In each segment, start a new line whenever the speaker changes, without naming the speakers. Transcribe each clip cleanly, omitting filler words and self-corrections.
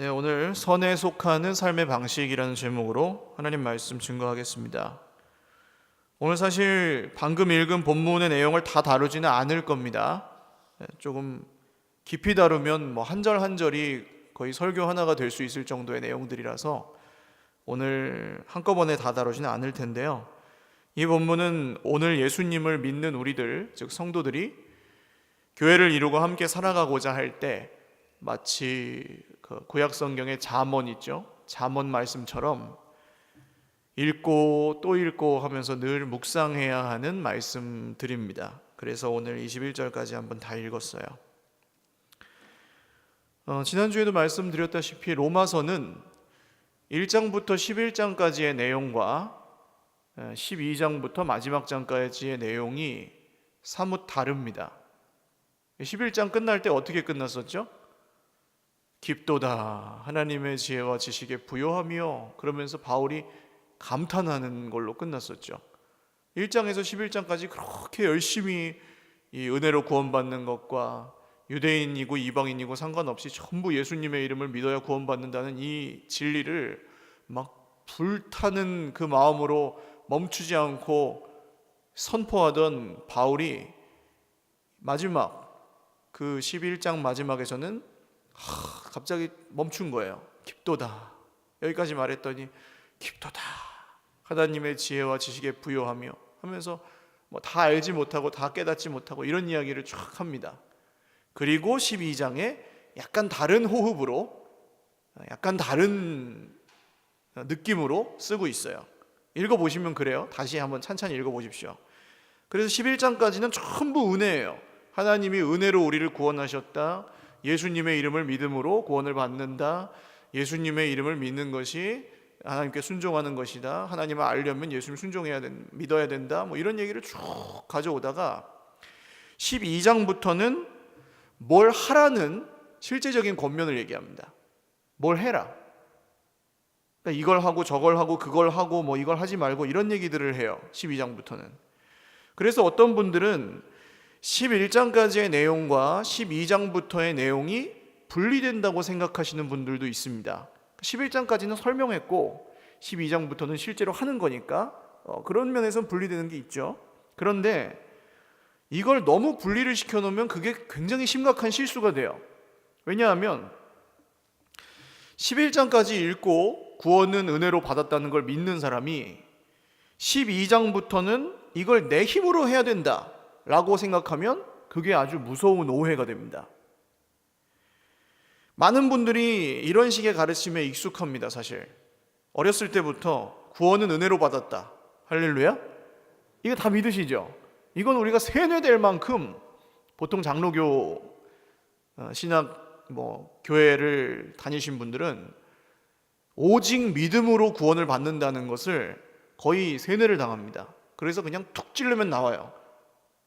네, 오늘 선에 속하는 삶의 방식이라는 제목으로 하나님 말씀 증거하겠습니다. 오늘 사실 방금 읽은 본문의 내용을 다 다루지는 않을 겁니다. 조금 깊이 다루면 한 절 한 절이 거의 설교 하나가 될 수 있을 정도의 내용들이라서 오늘 한꺼번에 다 다루지는 않을 텐데요. 이 본문은 오늘 예수님을 믿는 우리들, 즉 성도들이 교회를 이루고 함께 살아가고자 할 때 마치 구약 성경의 잠언 있죠? 잠언 말씀처럼 읽고 또 읽고 하면서 늘 묵상해야 하는 말씀들입니다. 그래서 오늘 21절까지 한번 다 읽었어요. 지난주에도 말씀드렸다시피 로마서는 1장부터 11장까지의 내용과 12장부터 마지막 장까지의 내용이 사뭇 다릅니다. 11장 끝날 때 어떻게 끝났었죠? 깊도다 하나님의 지혜와 지식에 부요하며, 그러면서 바울이 감탄하는 걸로 끝났었죠. 1장에서 11장까지 그렇게 열심히 이 은혜로 구원받는 것과 유대인이고 이방인이고 상관없이 전부 예수님의 이름을 믿어야 구원받는다는 이 진리를 막 불타는 그 마음으로 멈추지 않고 선포하던 바울이 마지막 그 11장 마지막에서는 갑자기 멈춘 거예요. 깊도다 여기까지 말했더니 깊도다 하나님의 지혜와 지식에 부요하며 하면서 다 알지 못하고 다 깨닫지 못하고 이런 이야기를 쫙 합니다. 그리고 12장에 약간 다른 호흡으로 약간 다른 느낌으로 쓰고 있어요. 읽어보시면 그래요. 다시 한번 찬찬히 읽어보십시오. 그래서 11장까지는 전부 은혜예요. 하나님이 은혜로 우리를 구원하셨다, 예수님의 이름을 믿음으로 구원을 받는다, 예수님의 이름을 믿는 것이 하나님께 순종하는 것이다, 하나님을 알려면 예수님 순종해야 된다, 믿어야 된다, 이런 얘기를 쭉 가져오다가 12장부터는 뭘 하라는 실제적인 권면을 얘기합니다. 뭘 해라, 그러니까 이걸 하고 저걸 하고 그걸 하고 이걸 하지 말고 이런 얘기들을 해요. 12장부터는. 그래서 어떤 분들은 11장까지의 내용과 12장부터의 내용이 분리된다고 생각하시는 분들도 있습니다. 11장까지는 설명했고 12장부터는 실제로 하는 거니까 그런 면에서는 분리되는 게 있죠. 그런데 이걸 너무 분리를 시켜놓으면 그게 굉장히 심각한 실수가 돼요. 왜냐하면 11장까지 읽고 구원은 은혜로 받았다는 걸 믿는 사람이 12장부터는 이걸 내 힘으로 해야 된다 라고 생각하면 그게 아주 무서운 오해가 됩니다. 많은 분들이 이런 식의 가르침에 익숙합니다. 사실 어렸을 때부터 구원은 은혜로 받았다, 할렐루야, 이거 다 믿으시죠? 이건 우리가 세뇌될 만큼 보통 장로교 신학 교회를 다니신 분들은 오직 믿음으로 구원을 받는다는 것을 거의 세뇌를 당합니다. 그래서 그냥 툭 찌르면 나와요.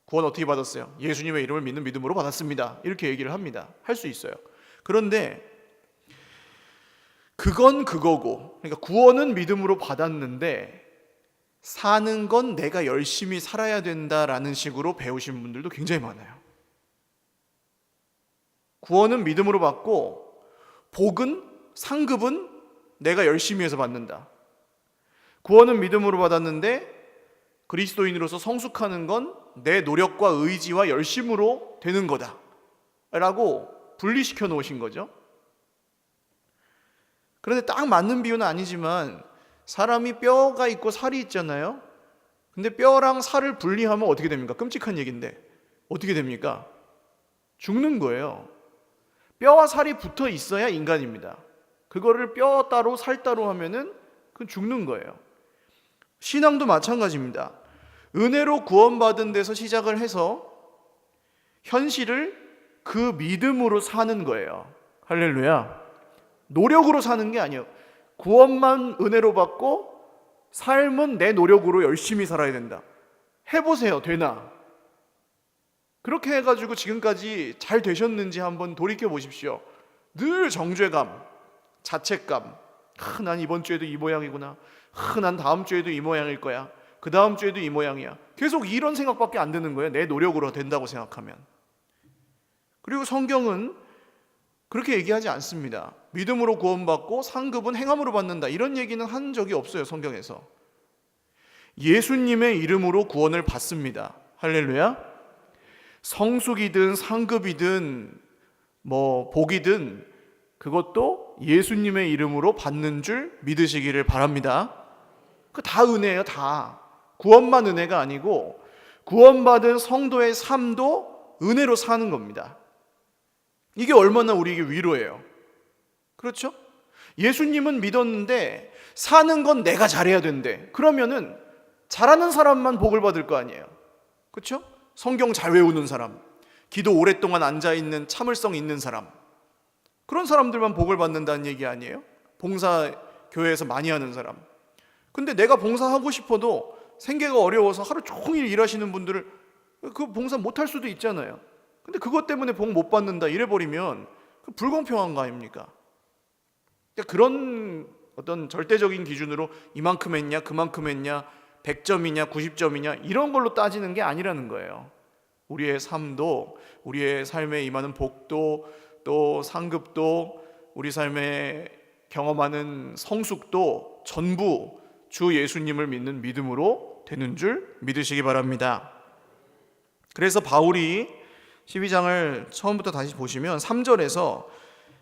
구원 어떻게 받았어요? 예수님의 이름을 믿는 믿음으로 받았습니다. 이렇게 얘기를 합니다. 할 수 있어요. 그런데 그건 그거고, 그러니까 구원은 믿음으로 받았는데 사는 건 내가 열심히 살아야 된다라는 식으로 배우신 분들도 굉장히 많아요. 구원은 믿음으로 받고 복은, 상급은 내가 열심히 해서 받는다. 구원은 믿음으로 받았는데 그리스도인으로서 성숙하는 건 내 노력과 의지와 열심으로 되는 거다 라고 분리시켜 놓으신 거죠. 그런데 딱 맞는 비유는 아니지만 사람이 뼈가 있고 살이 있잖아요. 근데 뼈랑 살을 분리하면 어떻게 됩니까? 끔찍한 얘기인데 어떻게 됩니까? 죽는 거예요. 뼈와 살이 붙어 있어야 인간입니다. 그거를 뼈 따로 살 따로 하면은 그건 죽는 거예요. 신앙도 마찬가지입니다. 은혜로 구원받은 데서 시작을 해서 현실을 그 믿음으로 사는 거예요. 할렐루야. 노력으로 사는 게 아니에요. 구원만 은혜로 받고 삶은 내 노력으로 열심히 살아야 된다. 해보세요. 되나? 그렇게 해가지고 지금까지 잘 되셨는지 한번 돌이켜 보십시오. 늘 정죄감, 자책감, 난 이번 주에도 이 모양이구나, 난 다음 주에도 이 모양일 거야, 그 다음 주에도 이 모양이야. 계속 이런 생각밖에 안 드는 거예요. 내 노력으로 된다고 생각하면. 그리고 성경은 그렇게 얘기하지 않습니다. 믿음으로 구원받고 상급은 행함으로 받는다, 이런 얘기는 한 적이 없어요, 성경에서. 예수님의 이름으로 구원을 받습니다. 할렐루야. 성숙이든 상급이든 복이든 그것도 예수님의 이름으로 받는 줄 믿으시기를 바랍니다. 그 다 은혜예요. 다 구원만 은혜가 아니고 구원받은 성도의 삶도 은혜로 사는 겁니다. 이게 얼마나 우리에게 위로예요. 그렇죠? 예수님은 믿었는데 사는 건 내가 잘해야 된대. 그러면은 잘하는 사람만 복을 받을 거 아니에요. 그렇죠? 성경 잘 외우는 사람, 기도 오랫동안 앉아있는 참을성 있는 사람, 그런 사람들만 복을 받는다는 얘기 아니에요? 봉사 교회에서 많이 하는 사람. 근데 내가 봉사하고 싶어도 생계가 어려워서 하루 종일 일하시는 분들을 그 봉사 못할 수도 있잖아요. 근데 그것 때문에 복 못 받는다 이래버리면 불공평한 거 아닙니까? 그런 어떤 절대적인 기준으로 이만큼 했냐 그만큼 했냐 100점이냐 90점이냐 이런 걸로 따지는 게 아니라는 거예요. 우리의 삶도, 우리의 삶에 임하는 복도, 또 상급도, 우리 삶에 경험하는 성숙도 전부 주 예수님을 믿는 믿음으로 되는 줄 믿으시기 바랍니다. 그래서 바울이 12장을 처음부터 다시 보시면 3절에서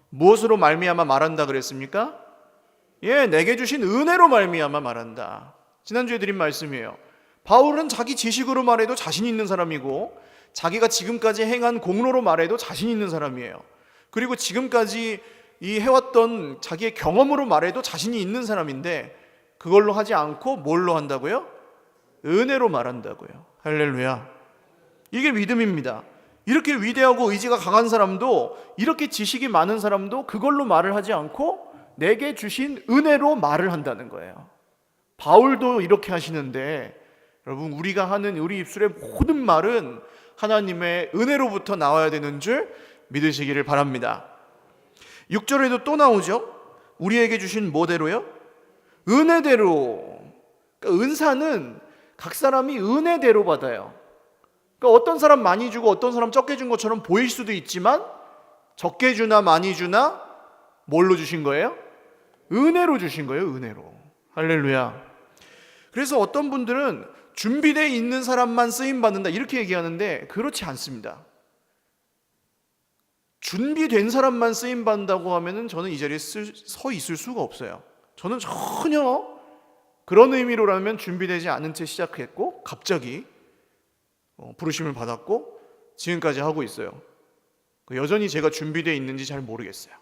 무엇으로 말미암아 말한다 그랬습니까? 내게 주신 은혜로 말미암아 말한다. 지난주에 드린 말씀이에요. 바울은 자기 지식으로 말해도 자신 있는 사람이고 자기가 지금까지 행한 공로로 말해도 자신 있는 사람이에요. 그리고 지금까지 이 해왔던 자기의 경험으로 말해도 자신이 있는 사람인데 그걸로 하지 않고 뭘로 한다고요? 은혜로 말한다고요. 할렐루야. 이게 믿음입니다. 이렇게 위대하고 의지가 강한 사람도, 이렇게 지식이 많은 사람도 그걸로 말을 하지 않고 내게 주신 은혜로 말을 한다는 거예요. 바울도 이렇게 하시는데 여러분, 우리가 하는 우리 입술의 모든 말은 하나님의 은혜로부터 나와야 되는 줄 믿으시기를 바랍니다. 6절에도 또 나오죠. 우리에게 주신 뭐대로요? 은혜대로. 그러니까 은사는 각 사람이 은혜대로 받아요. 그러니까 어떤 사람 많이 주고 어떤 사람 적게 준 것처럼 보일 수도 있지만 적게 주나 많이 주나 뭘로 주신 거예요? 은혜로 주신 거예요. 은혜로. 할렐루야. 그래서 어떤 분들은 준비되어 있는 사람만 쓰임받는다 이렇게 얘기하는데 그렇지 않습니다. 준비된 사람만 쓰임받는다고 하면은 저는 이 자리에 서 있을 수가 없어요. 저는 전혀 그런 의미로라면 준비되지 않은 채 시작했고 갑자기 부르심을 받았고 지금까지 하고 있어요. 여전히 제가 준비되어 있는지 잘 모르겠어요.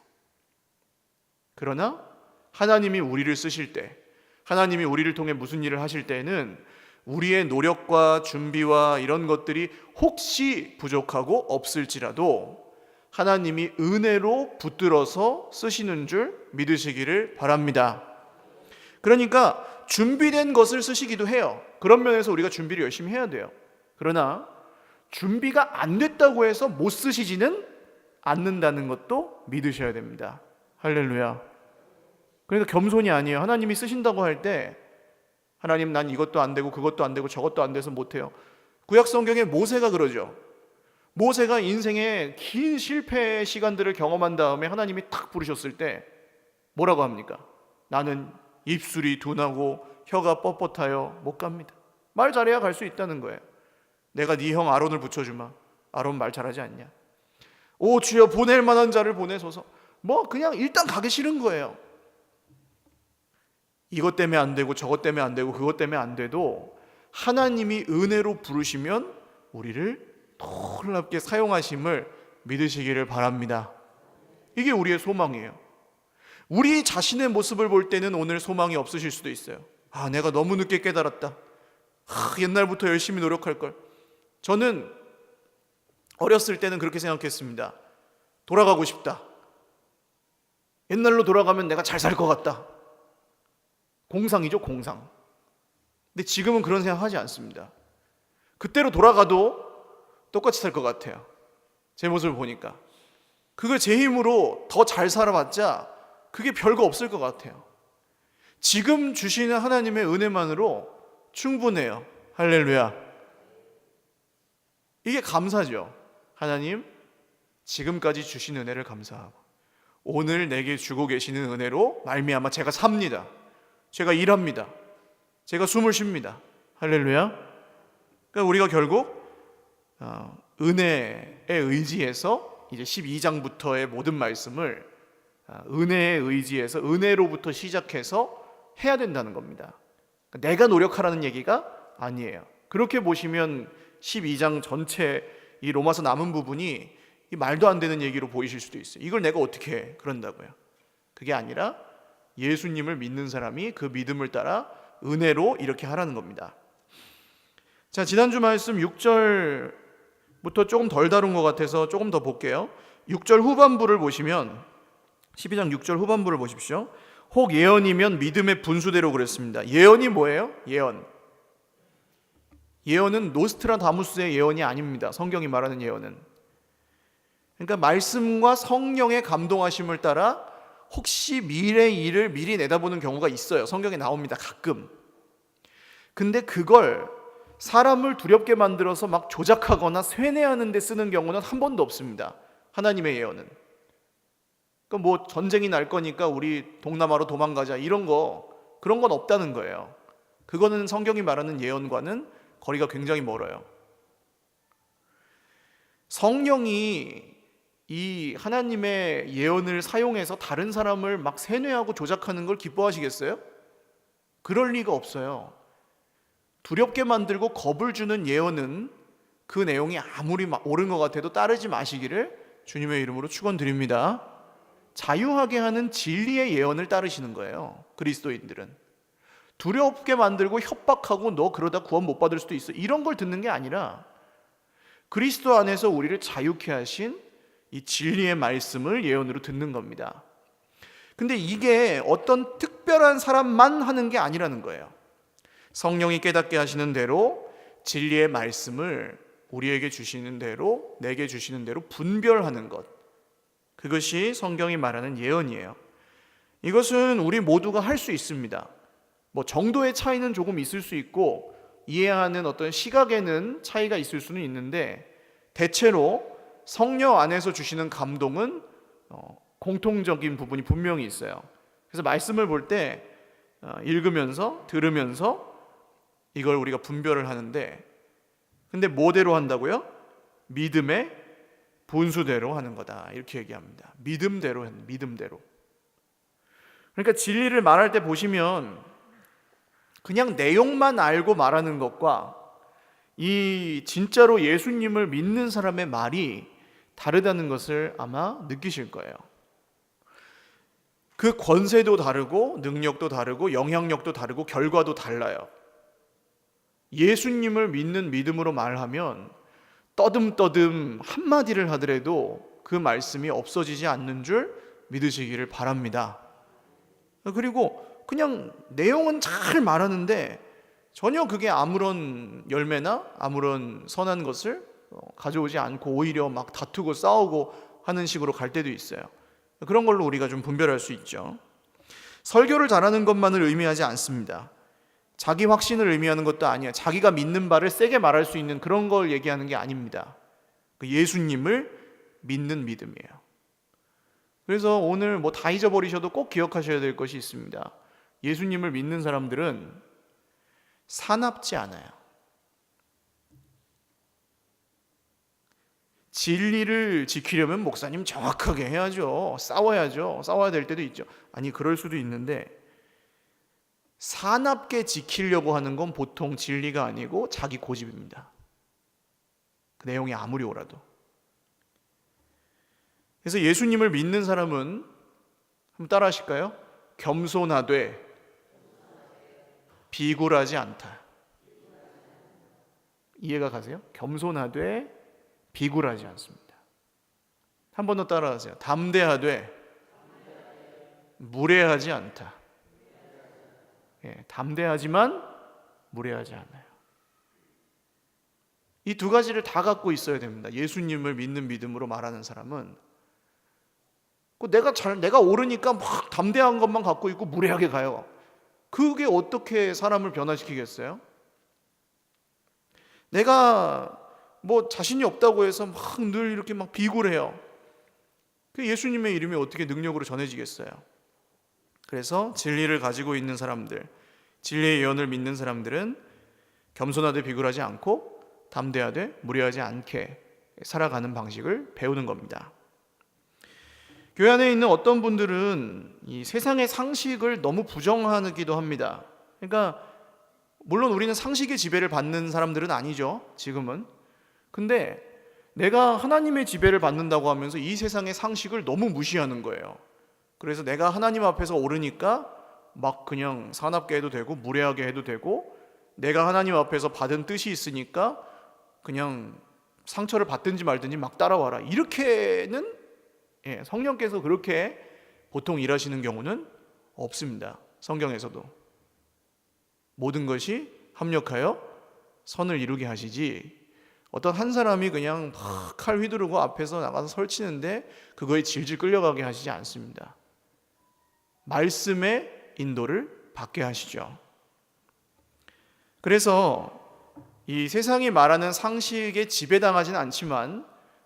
그러나 하나님이 우리를 쓰실 때, 하나님이 우리를 통해 무슨 일을 하실 때는 우리의 노력과 준비와 이런 것들이 혹시 부족하고 없을지라도 하나님이 은혜로 붙들어서 쓰시는 줄 믿으시기를 바랍니다. 그러니까 준비된 것을 쓰시기도 해요. 그런 면에서 우리가 준비를 열심히 해야 돼요. 그러나 준비가 안 됐다고 해서 못 쓰시지는 않는다는 것도 믿으셔야 됩니다. 할렐루야. 그러니까 겸손이 아니에요. 하나님이 쓰신다고 할 때 하나님, 난 이것도 안 되고 그것도 안 되고 저것도 안 돼서 못해요. 구약 성경에 모세가 그러죠. 모세가 인생의 긴 실패의 시간들을 경험한 다음에 하나님이 탁 부르셨을 때 뭐라고 합니까? 나는 입술이 둔하고 혀가 뻣뻣하여 못 갑니다. 말 잘해야 갈 수 있다는 거예요. 내가 네 형 아론을 붙여주마. 아론 말 잘하지 않냐? 오 주여, 보낼 만한 자를 보내소서. 그냥 일단 가기 싫은 거예요. 이것 때문에 안 되고 저것 때문에 안 되고 그것 때문에 안 돼도 하나님이 은혜로 부르시면 우리를 놀랍게 사용하심을 믿으시기를 바랍니다. 이게 우리의 소망이에요. 우리 자신의 모습을 볼 때는 오늘 소망이 없으실 수도 있어요. 내가 너무 늦게 깨달았다. 옛날부터 열심히 노력할 걸. 저는 어렸을 때는 그렇게 생각했습니다. 돌아가고 싶다. 옛날로 돌아가면 내가 잘 살 것 같다. 공상이죠, 공상. 근데 지금은 그런 생각하지 않습니다. 그때로 돌아가도 똑같이 살 것 같아요. 제 모습을 보니까. 그걸 제 힘으로 더 잘 살아봤자 그게 별거 없을 것 같아요. 지금 주시는 하나님의 은혜만으로 충분해요. 할렐루야. 이게 감사죠. 하나님, 지금까지 주신 은혜를 감사하고 오늘 내게 주고 계시는 은혜로 말미암아 제가 삽니다. 제가 일합니다. 제가 숨을 쉽니다. 할렐루야. 그러니까 우리가 결국 은혜에 의지해서 이제 12장부터의 모든 말씀을 은혜에 의지해서 은혜로부터 시작해서 해야 된다는 겁니다. 그러니까 내가 노력하라는 얘기가 아니에요. 그렇게 보시면 12장 전체 이 로마서 남은 부분이 이 말도 안 되는 얘기로 보이실 수도 있어요. 이걸 내가 어떻게 해? 그런다고요. 그게 아니라 예수님을 믿는 사람이 그 믿음을 따라 은혜로 이렇게 하라는 겁니다. 자, 지난주 말씀 6절부터 조금 덜 다룬 것 같아서 조금 더 볼게요. 6절 후반부를 보시면 12장 6절 후반부를 보십시오. 혹 예언이면 믿음의 분수대로 그랬습니다. 예언이 뭐예요? 예언은 노스트라다무스의 예언이 아닙니다. 성경이 말하는 예언은. 그러니까 말씀과 성령의 감동하심을 따라 혹시 미래의 일을 미리 내다보는 경우가 있어요. 성경에 나옵니다. 가끔. 근데 그걸 사람을 두렵게 만들어서 막 조작하거나 쇠뇌하는 데 쓰는 경우는 한 번도 없습니다. 하나님의 예언은. 그러니까 뭐 전쟁이 날 거니까 우리 동남아로 도망가자 그런 건 없다는 거예요. 그거는 성경이 말하는 예언과는 거리가 굉장히 멀어요. 성령이 이 하나님의 예언을 사용해서 다른 사람을 막 세뇌하고 조작하는 걸 기뻐하시겠어요? 그럴 리가 없어요. 두렵게 만들고 겁을 주는 예언은 그 내용이 아무리 옳은 것 같아도 따르지 마시기를 주님의 이름으로 축원드립니다. 자유하게 하는 진리의 예언을 따르시는 거예요. 그리스도인들은. 두렵게 만들고 협박하고 너 그러다 구원 못 받을 수도 있어, 이런 걸 듣는 게 아니라 그리스도 안에서 우리를 자유케 하신 이 진리의 말씀을 예언으로 듣는 겁니다. 근데 이게 어떤 특별한 사람만 하는 게 아니라는 거예요. 성령이 깨닫게 하시는 대로 진리의 말씀을 우리에게 주시는 대로, 내게 주시는 대로 분별하는 것, 그것이 성경이 말하는 예언이에요. 이것은 우리 모두가 할 수 있습니다. 뭐 정도의 차이는 조금 있을 수 있고 이해하는 어떤 시각에는 차이가 있을 수는 있는데 대체로 성령 안에서 주시는 감동은 공통적인 부분이 분명히 있어요. 그래서 말씀을 볼 때 읽으면서 들으면서 이걸 우리가 분별을 하는데, 근데 뭐대로 한다고요? 믿음의 분수대로 하는 거다, 이렇게 얘기합니다. 믿음대로. 그러니까 진리를 말할 때 보시면 그냥 내용만 알고 말하는 것과 이 진짜로 예수님을 믿는 사람의 말이 다르다는 것을 아마 느끼실 거예요. 그 권세도 다르고 능력도 다르고 영향력도 다르고 결과도 달라요. 예수님을 믿는 믿음으로 말하면 떠듬떠듬 한마디를 하더라도 그 말씀이 없어지지 않는 줄 믿으시기를 바랍니다. 그리고 그냥 내용은 잘 말하는데 전혀 그게 아무런 열매나 아무런 선한 것을 가져오지 않고 오히려 막 다투고 싸우고 하는 식으로 갈 때도 있어요. 그런 걸로 우리가 좀 분별할 수 있죠. 설교를 잘하는 것만을 의미하지 않습니다. 자기 확신을 의미하는 것도 아니에요. 자기가 믿는 바를 세게 말할 수 있는 그런 걸 얘기하는 게 아닙니다. 그 예수님을 믿는 믿음이에요. 그래서 오늘 뭐 다 잊어버리셔도 꼭 기억하셔야 될 것이 있습니다. 예수님을 믿는 사람들은 사납지 않아요. 진리를 지키려면 목사님 정확하게 해야죠. 싸워야죠. 싸워야 될 때도 있죠. 아니, 그럴 수도 있는데 사납게 지키려고 하는 건 보통 진리가 아니고 자기 고집입니다. 그 내용이 아무리 옳아도. 그래서 예수님을 믿는 사람은 한번 따라 하실까요? 겸손하되 비굴하지 않다. 이해가 가세요? 겸손하되 비굴하지 않습니다. 한 번 더 따라하세요. 담대하되 무례하지 않다. 담대하지만 무례하지 않아요. 이 두 가지를 다 갖고 있어야 됩니다. 예수님을 믿는 믿음으로 말하는 사람은 내가 옳으니까 막 담대한 것만 갖고 있고 무례하게 가요. 그게 어떻게 사람을 변화시키겠어요? 내가 뭐 자신이 없다고 해서 막 늘 이렇게 막 비굴해요. 그 예수님의 이름이 어떻게 능력으로 전해지겠어요? 그래서 진리를 가지고 있는 사람들, 진리의 예언을 믿는 사람들은 겸손하되 비굴하지 않고 담대하되 무례하지 않게 살아가는 방식을 배우는 겁니다. 교회 안에 있는 어떤 분들은 이 세상의 상식을 너무 부정하기도 합니다. 그러니까 물론 우리는 상식의 지배를 받는 사람들은 아니죠, 지금은. 근데 내가 하나님의 지배를 받는다고 하면서 이 세상의 상식을 너무 무시하는 거예요. 그래서 내가 하나님 앞에서 오르니까 막 그냥 사납게 해도 되고 무례하게 해도 되고, 내가 하나님 앞에서 받은 뜻이 있으니까 그냥 상처를 받든지 말든지 막 따라와라, 이렇게는 성령께서 그렇게 보통 일하시는 경우는 없습니다. 성경에서도 모든 것이 합력하여 선을 이루게 하시지, 어떤 한 사람이 그냥 막 칼 휘두르고 앞에서 나가서 설치는데 그거에 질질 끌려가게 하시지 않습니다. 말씀의 인도를 받게 하시죠. 그래서 이 세상이 말하는 상식에 지배당하지는 않지만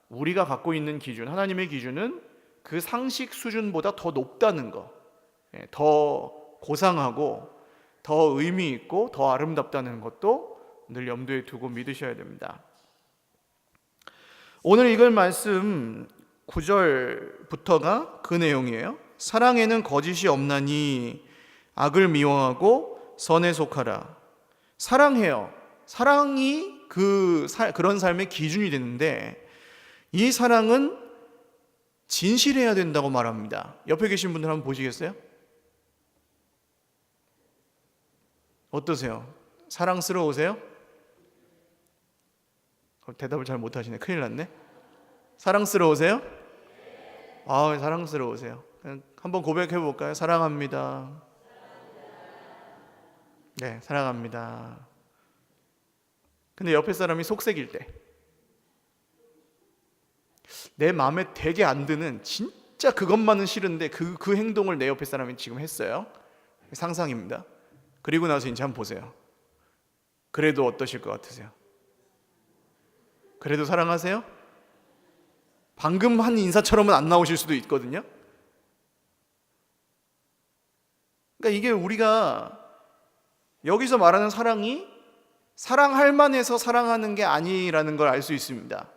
우리가 갖고 있는 기준, 하나님의 기준은 그 상식 수준보다 더 높다는 거, 더 고상하고 더 의미 있고 더 아름답다는 것도 늘 염두에 두고 믿으셔야 됩니다. 오늘 읽을 말씀 9절부터가 그 내용이에요. 사랑에는 거짓이 없나니 악을 미워하고 선에 속하라. 사랑해요. 사랑이 그런 삶의 기준이 되는데, 이 사랑은 진실해야 된다고 말합니다. 옆에 계신 분들 한번 보시겠어요? 어떠세요? 사랑스러우세요? 대답을 잘 못하시네. 큰일 났네. 사랑스러우세요? 아, 사랑스러우세요. 한번 고백해 볼까요? 사랑합니다. 네, 사랑합니다. 근데 옆에 사람이 속색일 때, 내 마음에 되게 안 드는, 진짜 그것만은 싫은데 그 행동을 내 옆에 사람이 지금 했어요. 상상입니다. 그리고 나서 이제 한번 보세요. 그래도 어떠실 것 같으세요? 그래도 사랑하세요? 방금 한 인사처럼은 안 나오실 수도 있거든요. 그러니까 이게 우리가 여기서 말하는 사랑이 사랑할 만해서 사랑하는 게 아니라는 걸 알 수 있습니다.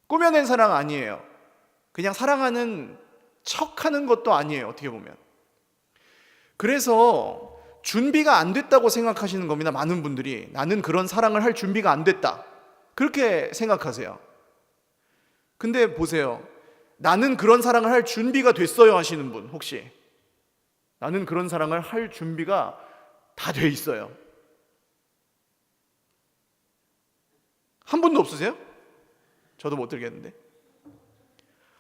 꾸며낸 사랑 아니에요. 그냥 사랑하는 척하는 것도 아니에요, 어떻게 보면. 그래서 준비가 안 됐다고 생각하시는 겁니다. 많은 분들이 나는 그런 사랑을 할 준비가 안 됐다, 그렇게 생각하세요. 근데 보세요, 나는 그런 사랑을 할 준비가 됐어요 하시는 분, 혹시 나는 그런 사랑을 할 준비가 다 돼 있어요? 한 분도 없으세요? 저도 못 들겠는데.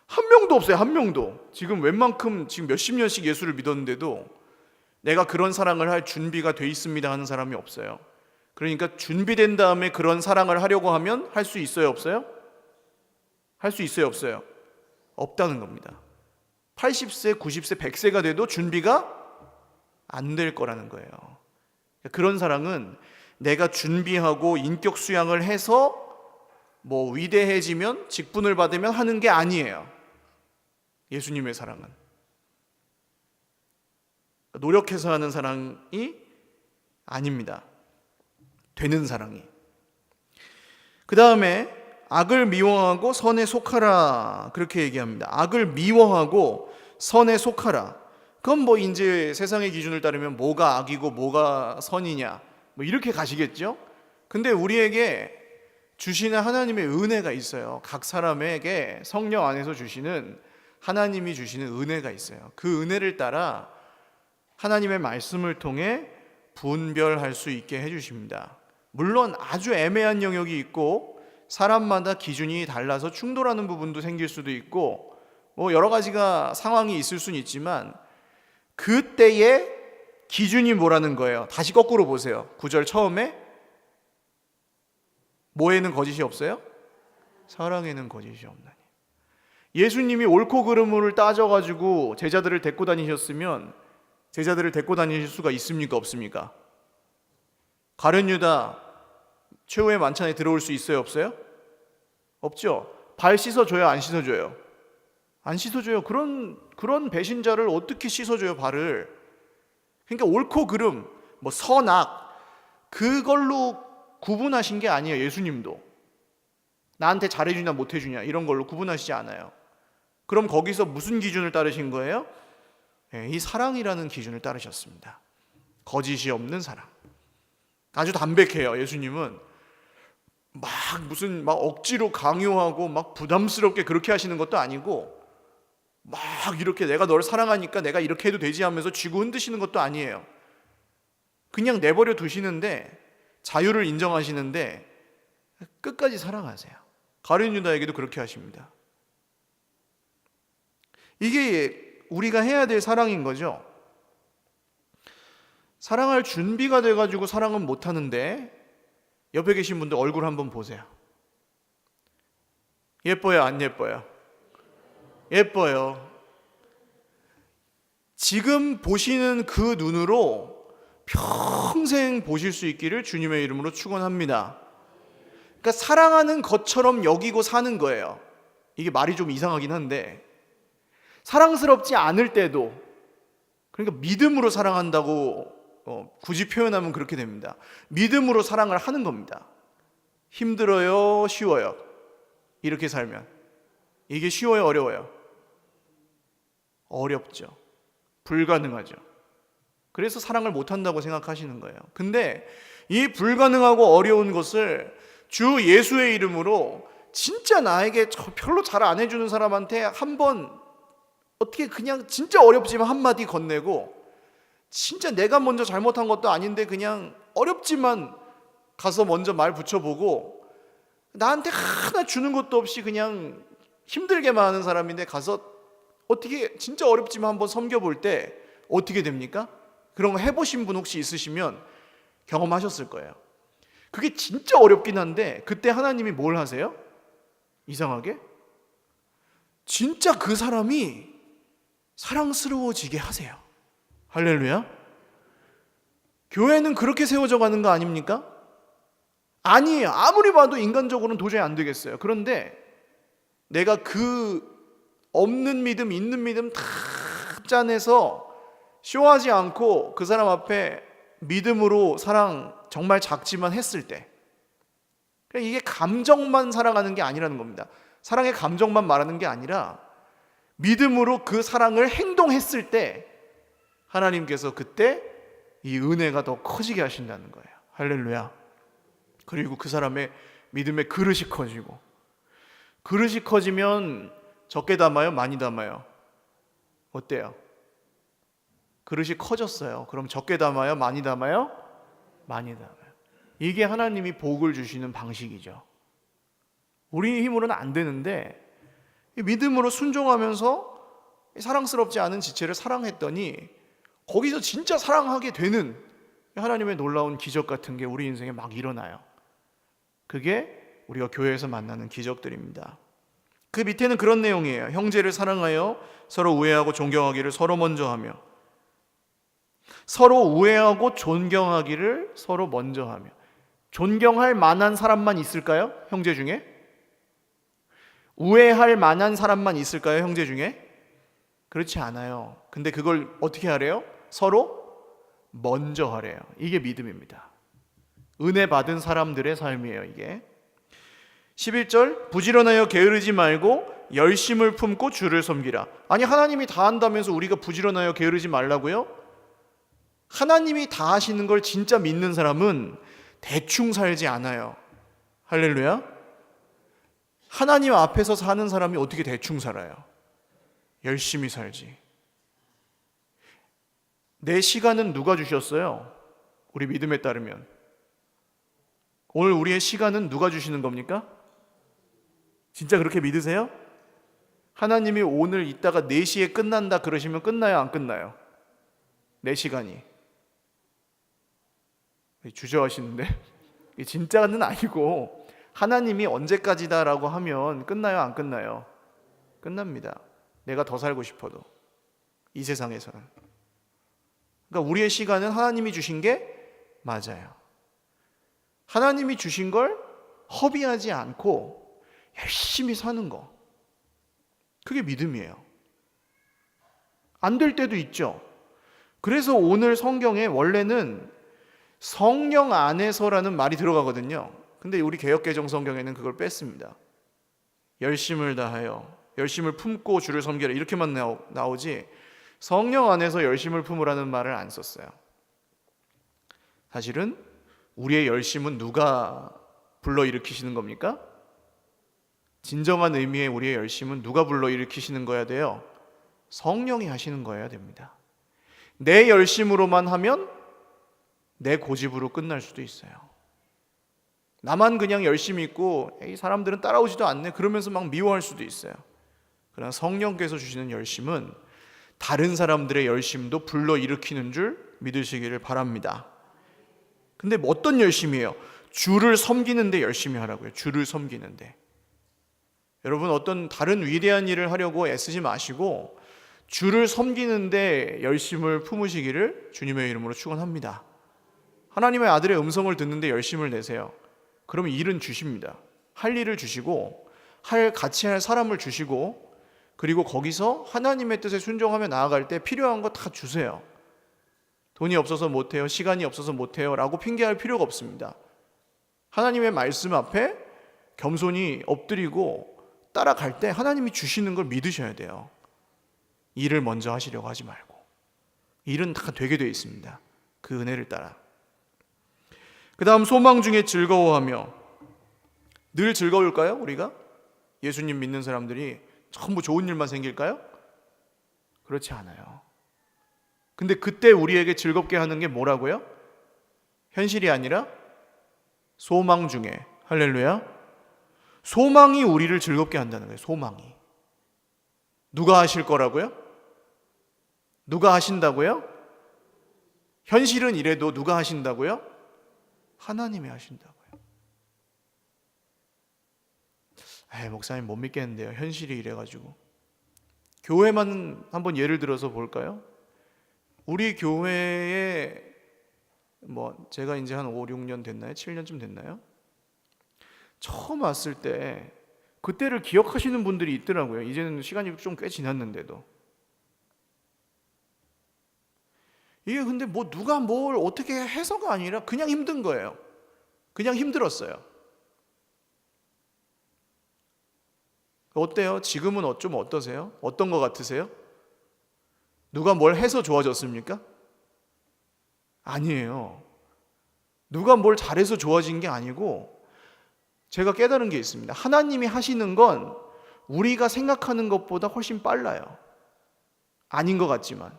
한 명도 없어요. 한 명도. 지금 웬만큼 지금 몇십 년씩 예수를 믿었는데도 내가 그런 사랑을 할 준비가 돼 있습니다 하는 사람이 없어요. 그러니까 준비된 다음에 그런 사랑을 하려고 하면 할 수 있어요, 없어요? 할 수 있어요, 없어요? 없다는 겁니다. 80세, 90세, 100세가 돼도 준비가 안 될 거라는 거예요. 그런 사랑은 내가 준비하고 인격 수양을 해서 뭐 위대해지면, 직분을 받으면 하는 게 아니에요. 예수님의 사랑은 노력해서 하는 사랑이 아닙니다. 되는 사랑이. 그 다음에 악을 미워하고 선에 속하라, 그렇게 얘기합니다. 악을 미워하고 선에 속하라. 그건 뭐 이제 세상의 기준을 따르면 뭐가 악이고 뭐가 선이냐, 뭐 이렇게 가시겠죠. 근데 우리에게 주시는 하나님의 은혜가 있어요. 각 사람에게 성령 안에서 주시는, 하나님이 주시는 은혜가 있어요. 그 은혜를 따라 하나님의 말씀을 통해 분별할 수 있게 해주십니다. 물론 아주 애매한 영역이 있고 사람마다 기준이 달라서 충돌하는 부분도 생길 수도 있고 뭐 여러 가지가 상황이 있을 수는 있지만, 그때의 기준이 뭐라는 거예요. 다시 거꾸로 보세요. 9절 처음에 뭐에는 거짓이 없어요? 사랑에는 거짓이 없나니. 예수님이 옳고 그름을 따져가지고 제자들을 데리고 다니셨으면 제자들을 데리고 다니실 수가 있습니까, 없습니까? 가룟 유다 최후의 만찬에 들어올 수 있어요, 없어요? 없죠. 발 씻어줘요, 안 씻어줘요? 안 씻어줘요. 그런 배신자를 어떻게 씻어줘요, 발을? 그러니까 옳고 그름, 뭐 선악, 그걸로 구분하신 게 아니에요. 예수님도 나한테 잘해주냐 못해주냐 이런 걸로 구분하시지 않아요. 그럼 거기서 무슨 기준을 따르신 거예요? 이 사랑이라는 기준을 따르셨습니다. 거짓이 없는 사랑. 아주 담백해요. 예수님은 막 억지로 강요하고 막 부담스럽게 그렇게 하시는 것도 아니고, 막 이렇게 내가 널 사랑하니까 내가 이렇게 해도 되지 하면서 쥐고 흔드시는 것도 아니에요. 그냥 내버려 두시는데, 자유를 인정하시는데 끝까지 사랑하세요. 가룟 유다에게도 그렇게 하십니다. 이게 우리가 해야 될 사랑인 거죠. 사랑할 준비가 돼가지고 사랑은 못하는데, 옆에 계신 분들 얼굴 한번 보세요. 예뻐요, 안 예뻐요? 예뻐요. 지금 보시는 그 눈으로 평생 보실 수 있기를 주님의 이름으로 축원합니다. 그러니까 사랑하는 것처럼 여기고 사는 거예요. 이게 말이 좀 이상하긴 한데, 사랑스럽지 않을 때도, 그러니까 믿음으로 사랑한다고 굳이 표현하면 그렇게 됩니다. 믿음으로 사랑을 하는 겁니다. 힘들어요, 쉬워요? 이렇게 살면 이게 쉬워요, 어려워요? 어렵죠. 불가능하죠. 그래서 사랑을 못한다고 생각하시는 거예요. 근데 이 불가능하고 어려운 것을 주 예수의 이름으로 진짜 나에게 별로 잘 안 해주는 사람한테 한번 어떻게 그냥 진짜 어렵지만 한마디 건네고, 진짜 내가 먼저 잘못한 것도 아닌데 그냥 어렵지만 가서 먼저 말 붙여보고, 나한테 하나 주는 것도 없이 그냥 힘들게만 하는 사람인데 가서 어떻게 진짜 어렵지만 한번 섬겨볼 때 어떻게 됩니까? 그런 거 해보신 분 혹시 있으시면 경험하셨을 거예요. 그게 진짜 어렵긴 한데 그때 하나님이 뭘 하세요? 이상하게 진짜 그 사람이 사랑스러워지게 하세요. 할렐루야. 교회는 그렇게 세워져 가는 거 아닙니까? 아니에요. 아무리 봐도 인간적으로는 도저히 안 되겠어요. 그런데 내가 그 없는 믿음, 있는 믿음 다 짜내서 쇼하지 않고 그 사람 앞에 믿음으로 사랑 정말 작지만 했을 때, 이게 감정만 사랑하는 게 아니라는 겁니다. 사랑의 감정만 말하는 게 아니라 믿음으로 그 사랑을 행동했을 때 하나님께서 그때 이 은혜가 더 커지게 하신다는 거예요. 할렐루야. 그리고 그 사람의 믿음의 그릇이 커지고, 그릇이 커지면 적게 담아요? 많이 담아요? 어때요? 그릇이 커졌어요. 그럼 적게 담아요? 많이 담아요? 많이 담아요. 이게 하나님이 복을 주시는 방식이죠. 우리 힘으로는 안 되는데 믿음으로 순종하면서 사랑스럽지 않은 지체를 사랑했더니 거기서 진짜 사랑하게 되는 하나님의 놀라운 기적 같은 게 우리 인생에 막 일어나요. 그게 우리가 교회에서 만나는 기적들입니다. 그 밑에는 그런 내용이에요. 형제를 사랑하여 서로 우애하고 존경하기를 서로 먼저 하며, 서로 우애하고 존경하기를 서로 먼저 하며. 존경할 만한 사람만 있을까요? 형제 중에? 우애할 만한 사람만 있을까요? 형제 중에? 그렇지 않아요. 근데 그걸 어떻게 하래요? 서로 먼저 하래요. 이게 믿음입니다. 은혜 받은 사람들의 삶이에요, 이게. 11절, 부지런하여 게으르지 말고 열심을 품고 주를 섬기라. 아니, 하나님이 다 한다면서 우리가 부지런하여 게으르지 말라고요? 하나님이 다 하시는 걸 진짜 믿는 사람은 대충 살지 않아요. 할렐루야. 하나님 앞에서 사는 사람이 어떻게 대충 살아요? 열심히 살지. 내 시간은 누가 주셨어요? 우리 믿음에 따르면 오늘 우리의 시간은 누가 주시는 겁니까? 진짜 그렇게 믿으세요? 하나님이 오늘 이따가 4시에 끝난다 그러시면 끝나요, 안 끝나요? 내 시간이. 주저하시는데 진짜는 아니고 하나님이 언제까지다라고 하면 끝나요, 안 끝나요? 끝납니다. 내가 더 살고 싶어도 이 세상에서는. 그러니까 우리의 시간은 하나님이 주신 게 맞아요. 하나님이 주신 걸 허비하지 않고 열심히 사는 거, 그게 믿음이에요. 안 될 때도 있죠. 그래서 오늘 성경에 원래는 성령 안에서라는 말이 들어가거든요. 근데 우리 개역개정 성경에는 그걸 뺐습니다. 열심을 다하여, 열심을 품고 주를 섬기라, 이렇게만 나오지 성령 안에서 열심을 품으라는 말을 안 썼어요. 사실은 우리의 열심은 누가 불러일으키시는 겁니까? 진정한 의미의 우리의 열심은 누가 불러일으키시는 거야 돼요? 성령이 하시는 거여야 됩니다. 내 열심으로만 하면 내 고집으로 끝날 수도 있어요. 나만 그냥 열심히 있고 이 사람들은 따라오지도 않네 그러면서 막 미워할 수도 있어요. 그러나 성령께서 주시는 열심은 다른 사람들의 열심도 불러일으키는 줄 믿으시기를 바랍니다. 근데 어떤 열심이에요? 주를 섬기는데 열심히 하라고요. 주를 섬기는데. 여러분, 어떤 다른 위대한 일을 하려고 애쓰지 마시고 주를 섬기는데 열심을 품으시기를 주님의 이름으로 축원합니다. 하나님의 아들의 음성을 듣는데 열심을 내세요. 그러면 일은 주십니다. 할 일을 주시고 같이 할 사람을 주시고, 그리고 거기서 하나님의 뜻에 순종하며 나아갈 때 필요한 거 다 주세요. 돈이 없어서 못해요, 시간이 없어서 못해요 라고 핑계할 필요가 없습니다. 하나님의 말씀 앞에 겸손히 엎드리고 따라갈 때 하나님이 주시는 걸 믿으셔야 돼요. 일을 먼저 하시려고 하지 말고. 일은 다 되게 되어 있습니다. 그 은혜를 따라. 그 다음, 소망 중에 즐거워하며. 늘 즐거울까요? 우리가? 예수님 믿는 사람들이 전부 좋은 일만 생길까요? 그렇지 않아요. 근데 그때 우리에게 즐겁게 하는 게 뭐라고요? 현실이 아니라 소망 중에. 할렐루야. 소망이 우리를 즐겁게 한다는 거예요. 소망이. 누가 하실 거라고요? 누가 하신다고요? 현실은 이래도 누가 하신다고요? 하나님이 하신다고요. 목사님 못 믿겠는데요. 현실이 이래가지고. 교회만 한번 예를 들어서 볼까요? 우리 교회에 제가 이제 한 5, 6년 됐나요? 7년쯤 됐나요? 처음 왔을 때 그때를 기억하시는 분들이 있더라고요. 이제는 시간이 좀 꽤 지났는데도. 이게 근데 누가 뭘 어떻게 해서가 아니라 그냥 힘든 거예요. 그냥 힘들었어요. 어때요? 지금은 좀 어떠세요? 어떤 것 같으세요? 누가 뭘 해서 좋아졌습니까? 아니에요. 누가 뭘 잘해서 좋아진 게 아니고, 제가 깨달은 게 있습니다. 하나님이 하시는 건 우리가 생각하는 것보다 훨씬 빨라요. 아닌 것 같지만.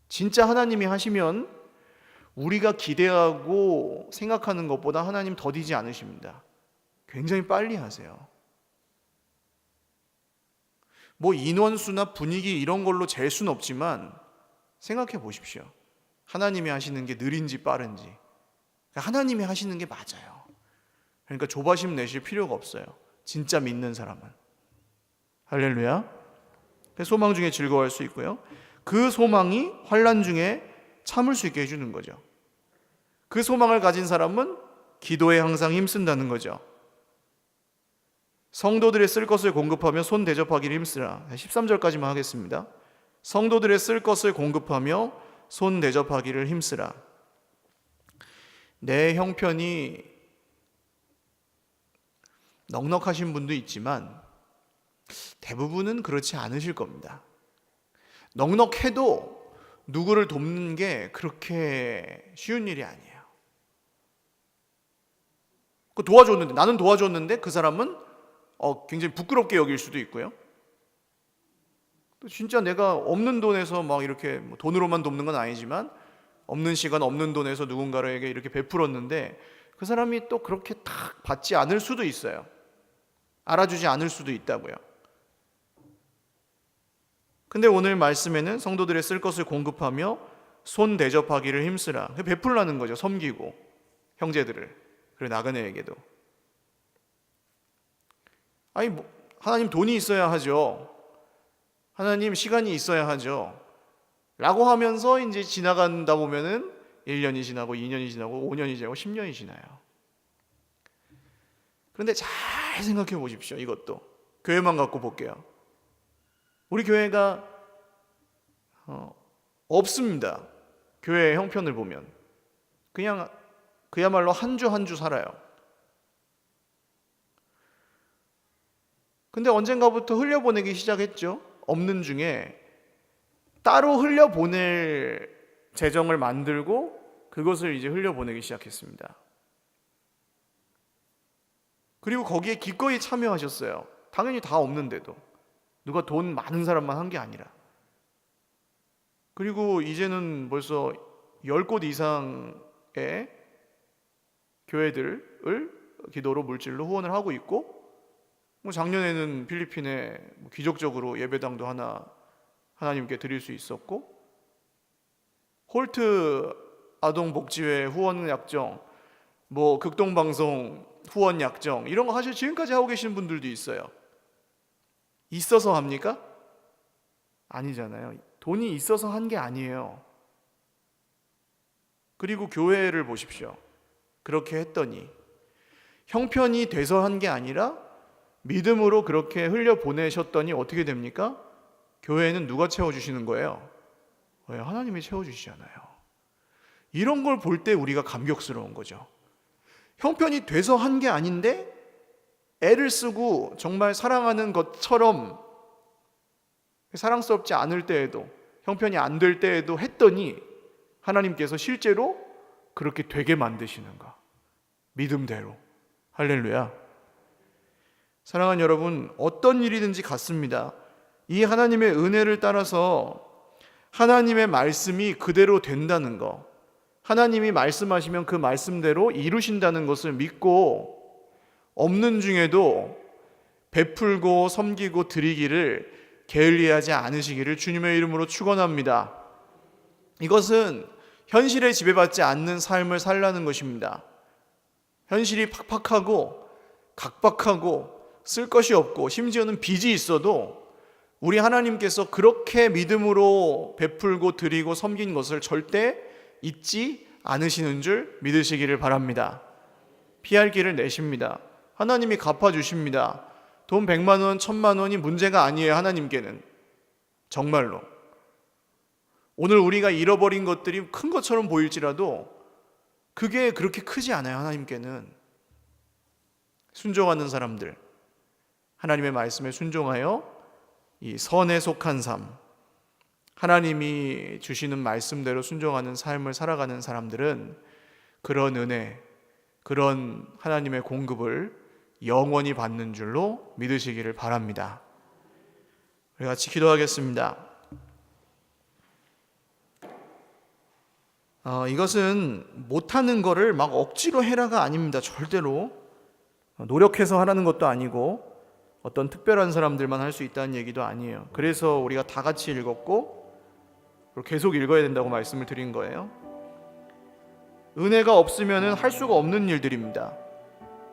진짜 하나님이 하시면 우리가 기대하고 생각하는 것보다 하나님 더디지 않으십니다. 굉장히 빨리 하세요. 인원수나 분위기 이런 걸로 잴 수는 없지만 생각해 보십시오. 하나님이 하시는 게 느린지 빠른지. 하나님이 하시는 게 맞아요. 그러니까 조바심 내실 필요가 없어요. 진짜 믿는 사람은. 할렐루야. 소망 중에 즐거워할 수 있고요. 그 소망이 환난 중에 참을 수 있게 해주는 거죠. 그 소망을 가진 사람은 기도에 항상 힘쓴다는 거죠. 성도들의 쓸 것을 공급하며 손 대접하기를 힘쓰라. 13절까지만 하겠습니다. 성도들의 쓸 것을 공급하며 손 대접하기를 힘쓰라. 내 형편이 넉넉하신 분도 있지만 대부분은 그렇지 않으실 겁니다. 넉넉해도 누구를 돕는 게 그렇게 쉬운 일이 아니에요. 도와줬는데, 나는 도와줬는데 그 사람은 굉장히 부끄럽게 여길 수도 있고요. 또 진짜 내가 없는 돈에서 이렇게 돈으로만 돕는 건 아니지만 없는 시간, 없는 돈에서 누군가에게 이렇게 베풀었는데 그 사람이 또 그렇게 딱 받지 않을 수도 있어요. 알아주지 않을 수도 있다고요. 근데 오늘 말씀에는 성도들의 쓸 것을 공급하며 손 대접하기를 힘쓰라. 베풀라는 거죠. 섬기고 형제들을, 그리고 나그네에게도. 하나님 돈이 있어야 하죠. 하나님 시간이 있어야 하죠. 라고 하면서 이제 지나간다 보면은 1년이 지나고 2년이 지나고 5년이 지나고 10년이 지나요. 그런데 잘 생각해 보십시오. 이것도 교회만 갖고 볼게요. 우리 교회가 없습니다. 교회의 형편을 보면 그냥 그야말로 한 주 한 주 살아요. 근데 언젠가부터 흘려보내기 시작했죠. 없는 중에 따로 흘려보낼 재정을 만들고 그것을 이제 흘려보내기 시작했습니다. 그리고 거기에 기꺼이 참여하셨어요. 당연히 다 없는데도. 누가 돈 많은 사람만 한 게 아니라. 그리고 이제는 벌써 10곳 이상의 교회들을 기도로 물질로 후원을 하고 있고, 작년에는 필리핀에 기적적으로 예배당도 하나 하나님께 드릴 수 있었고, 홀트 아동복지회 후원 약정, 극동방송 후원 약정 이런 거 사실 지금까지 하고 계시는 분들도 있어요. 있어서 합니까? 아니잖아요. 돈이 있어서 한 게 아니에요. 그리고 교회를 보십시오. 그렇게 했더니 형편이 돼서 한 게 아니라 믿음으로 그렇게 흘려보내셨더니 어떻게 됩니까? 교회는 누가 채워주시는 거예요? 하나님이 채워주시잖아요. 이런 걸 볼 때 우리가 감격스러운 거죠. 형편이 돼서 한 게 아닌데 애를 쓰고 정말 사랑하는 것처럼 사랑스럽지 않을 때에도, 형편이 안 될 때에도 했더니 하나님께서 실제로 그렇게 되게 만드시는가. 믿음대로. 할렐루야. 사랑하는 여러분, 어떤 일이든지 같습니다. 이 하나님의 은혜를 따라서 하나님의 말씀이 그대로 된다는 거, 하나님이 말씀하시면 그 말씀대로 이루신다는 것을 믿고 없는 중에도 베풀고 섬기고 드리기를 게을리하지 않으시기를 주님의 이름으로 축원합니다. 이것은 현실에 지배받지 않는 삶을 살라는 것입니다. 현실이 팍팍하고 각박하고 쓸 것이 없고 심지어는 빚이 있어도 우리 하나님께서 그렇게 믿음으로 베풀고 드리고 섬긴 것을 절대 잊지 않으시는 줄 믿으시기를 바랍니다. 피할 길을 내십니다. 하나님이 갚아주십니다. 돈 100만 원, 1000만 원이 문제가 아니에요. 하나님께는. 정말로. 오늘 우리가 잃어버린 것들이 큰 것처럼 보일지라도 그게 그렇게 크지 않아요. 하나님께는. 순종하는 사람들, 하나님의 말씀에 순종하여 이 선에 속한 삶, 하나님이 주시는 말씀대로 순종하는 삶을 살아가는 사람들은 그런 은혜, 그런 하나님의 공급을 영원히 받는 줄로 믿으시기를 바랍니다. 우리 같이 기도하겠습니다. 이것은 못하는 거를 막 억지로 해라가 아닙니다. 절대로. 노력해서 하라는 것도 아니고 어떤 특별한 사람들만 할 수 있다는 얘기도 아니에요. 그래서 우리가 다 같이 읽었고 계속 읽어야 된다고 말씀을 드린 거예요. 은혜가 없으면 할 수가 없는 일들입니다.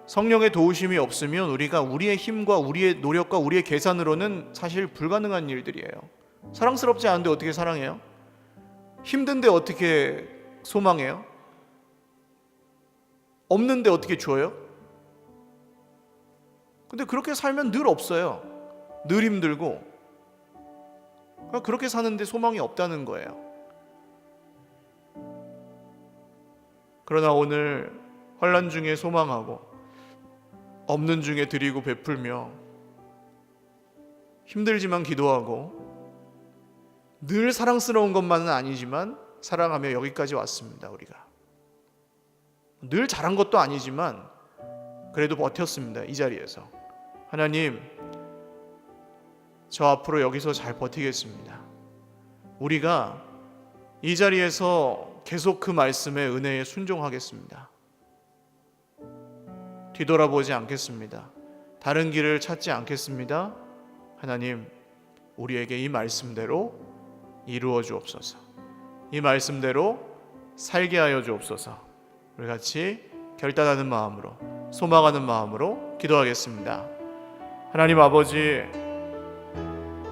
성령의 도우심이 없으면 우리가 우리의 힘과 우리의 노력과 우리의 계산으로는 사실 불가능한 일들이에요. 사랑스럽지 않은데 어떻게 사랑해요? 힘든데 어떻게 소망해요? 없는데 어떻게 줘요? 근데 그렇게 살면 늘 없어요. 늘 힘들고. 그렇게 사는데 소망이 없다는 거예요. 그러나 오늘 환난 중에 소망하고 없는 중에 드리고 베풀며 힘들지만 기도하고 늘 사랑스러운 것만은 아니지만 사랑하며 여기까지 왔습니다. 우리가 늘 잘한 것도 아니지만 그래도 버텼습니다. 이 자리에서. 하나님, 저 앞으로 여기서 잘 버티겠습니다. 우리가 이 자리에서 계속 그 말씀의 은혜에 순종하겠습니다. 뒤돌아보지 않겠습니다. 다른 길을 찾지 않겠습니다. 하나님, 우리에게 이 말씀대로 이루어 주옵소서. 이 말씀대로 살게 하여 주옵소서. 우리 같이 결단하는 마음으로, 소망하는 마음으로 기도하겠습니다. 하나님 아버지,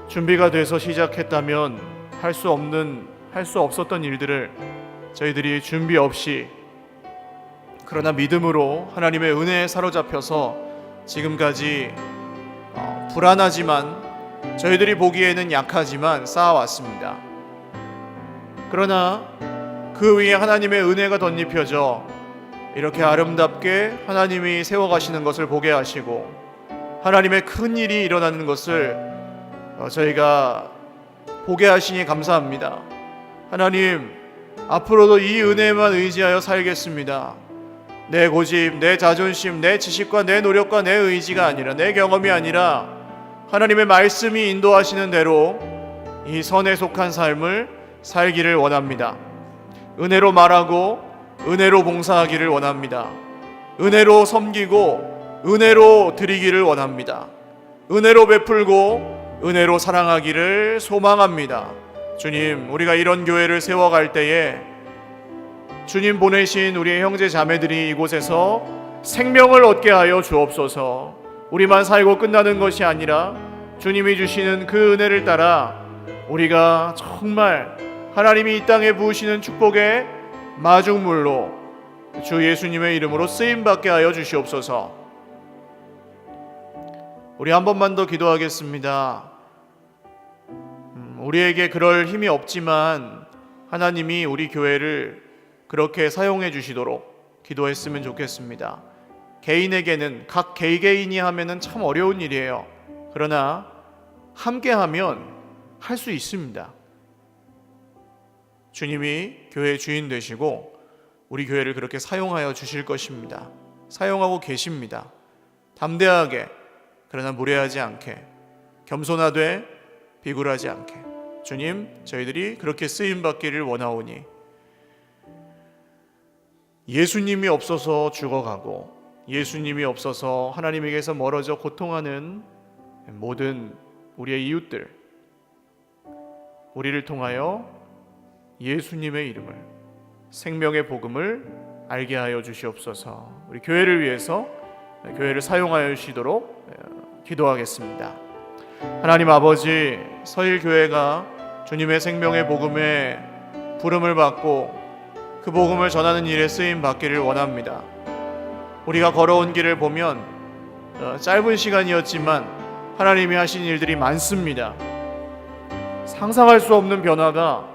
준비가 돼서 시작했다면 할 수 없었던 일들을 저희들이 준비 없이 그러나 믿음으로 하나님의 은혜에 사로잡혀서 지금까지 불안하지만 저희들이 보기에는 약하지만 쌓아왔습니다. 그러나 그 위에 하나님의 은혜가 덧입혀져 이렇게 아름답게 하나님이 세워가시는 것을 보게 하시고 하나님의 큰 일이 일어나는 것을 저희가 보게 하시니 감사합니다. 하나님, 앞으로도 이 은혜만 의지하여 살겠습니다. 내 고집, 내 자존심, 내 지식과 내 노력과 내 의지가 아니라, 내 경험이 아니라 하나님의 말씀이 인도하시는 대로 이 선에 속한 삶을 살기를 원합니다. 은혜로 말하고 은혜로 봉사하기를 원합니다. 은혜로 섬기고 은혜로 드리기를 원합니다. 은혜로 베풀고 은혜로 사랑하기를 소망합니다. 주님, 우리가 이런 교회를 세워갈 때에 주님 보내신 우리의 형제 자매들이 이곳에서 생명을 얻게 하여 주옵소서. 우리만 살고 끝나는 것이 아니라 주님이 주시는 그 은혜를 따라 우리가 정말 하나님이 이 땅에 부으시는 축복의 마중물로 주 예수님의 이름으로 쓰임받게 하여 주시옵소서. 우리 한 번만 더 기도하겠습니다. 우리에게 그럴 힘이 없지만 하나님이 우리 교회를 그렇게 사용해 주시도록 기도했으면 좋겠습니다. 개인에게는, 각 개개인이 하면은 참 어려운 일이에요. 그러나 함께 하면 할 수 있습니다. 주님이 교회의 주인 되시고 우리 교회를 그렇게 사용하여 주실 것입니다. 사용하고 계십니다. 담대하게, 그러나 무례하지 않게, 겸손하되 비굴하지 않게 주님, 저희들이 그렇게 쓰임받기를 원하오니 예수님이 없어서 죽어가고 예수님이 없어서 하나님에게서 멀어져 고통하는 모든 우리의 이웃들, 우리를 통하여 예수님의 이름을, 생명의 복음을 알게 하여 주시옵소서. 우리 교회를 위해서 교회를 사용하여 주시도록 기도하겠습니다. 하나님 아버지, 서일교회가 주님의 생명의 복음에 부름을 받고 그 복음을 전하는 일에 쓰임 받기를 원합니다. 우리가 걸어온 길을 보면 짧은 시간이었지만 하나님이 하신 일들이 많습니다. 상상할 수 없는 변화가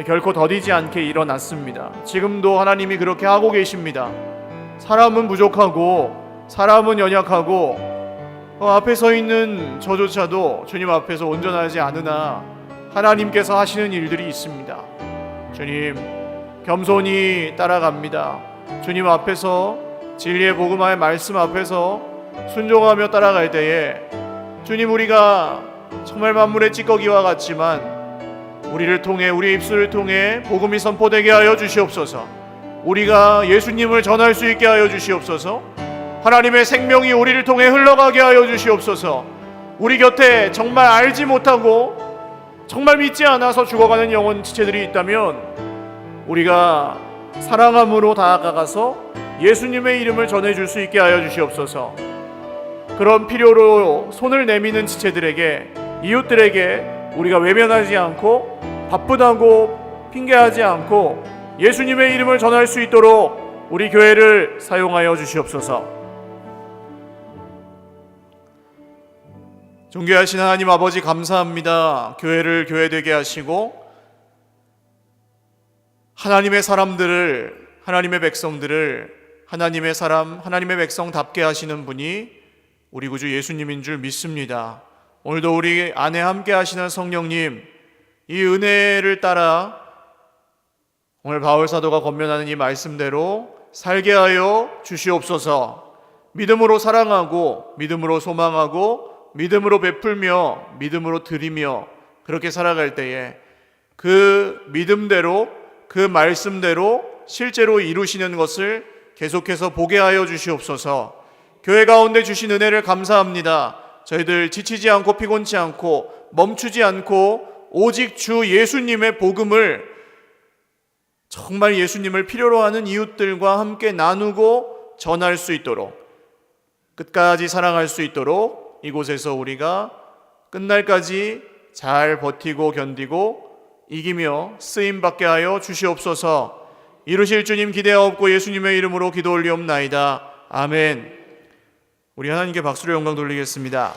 결코 더디지 않게 일어났습니다. 지금도 하나님이 그렇게 하고 계십니다. 사람은 부족하고 사람은 연약하고 앞에 서 있는 저조차도 주님 앞에서 온전하지 않으나 하나님께서 하시는 일들이 있습니다. 주님, 겸손히 따라갑니다. 주님 앞에서, 진리의 복음의 말씀 앞에서 순종하며 따라갈 때에 주님, 우리가 정말 만물의 찌꺼기와 같지만 우리를 통해, 우리의 입술을 통해 복음이 선포되게 하여 주시옵소서. 우리가 예수님을 전할 수 있게 하여 주시옵소서. 하나님의 생명이 우리를 통해 흘러가게 하여 주시옵소서. 우리 곁에 정말 알지 못하고 정말 믿지 않아서 죽어가는 영혼 지체들이 있다면 우리가 사랑함으로 다가가서 예수님의 이름을 전해줄 수 있게 하여 주시옵소서. 그런 필요로 손을 내미는 지체들에게, 이웃들에게 우리가 외면하지 않고 바쁘다고 핑계하지 않고 예수님의 이름을 전할 수 있도록 우리 교회를 사용하여 주시옵소서. 존귀하신 하나님 아버지, 감사합니다. 교회를 교회되게 하시고 하나님의 사람들을, 하나님의 백성들을 하나님의 사람, 하나님의 백성답게 하시는 분이 우리 구주 예수님인 줄 믿습니다. 오늘도 우리 안에 함께 하시는 성령님, 이 은혜를 따라 오늘 바울 사도가 권면하는 이 말씀대로 살게 하여 주시옵소서. 믿음으로 사랑하고 믿음으로 소망하고 믿음으로 베풀며 믿음으로 드리며 그렇게 살아갈 때에 그 믿음대로, 그 말씀대로 실제로 이루시는 것을 계속해서 보게 하여 주시옵소서. 교회 가운데 주신 은혜를 감사합니다. 저희들 지치지 않고 피곤치 않고 멈추지 않고 오직 주 예수님의 복음을, 정말 예수님을 필요로 하는 이웃들과 함께 나누고 전할 수 있도록, 끝까지 사랑할 수 있도록 이곳에서 우리가 끝날까지 잘 버티고 견디고 이기며 쓰임받게 하여 주시옵소서. 이루실 주님 기대하옵고 예수님의 이름으로 기도 올리옵나이다. 아멘. 우리 하나님께 박수로 영광 돌리겠습니다.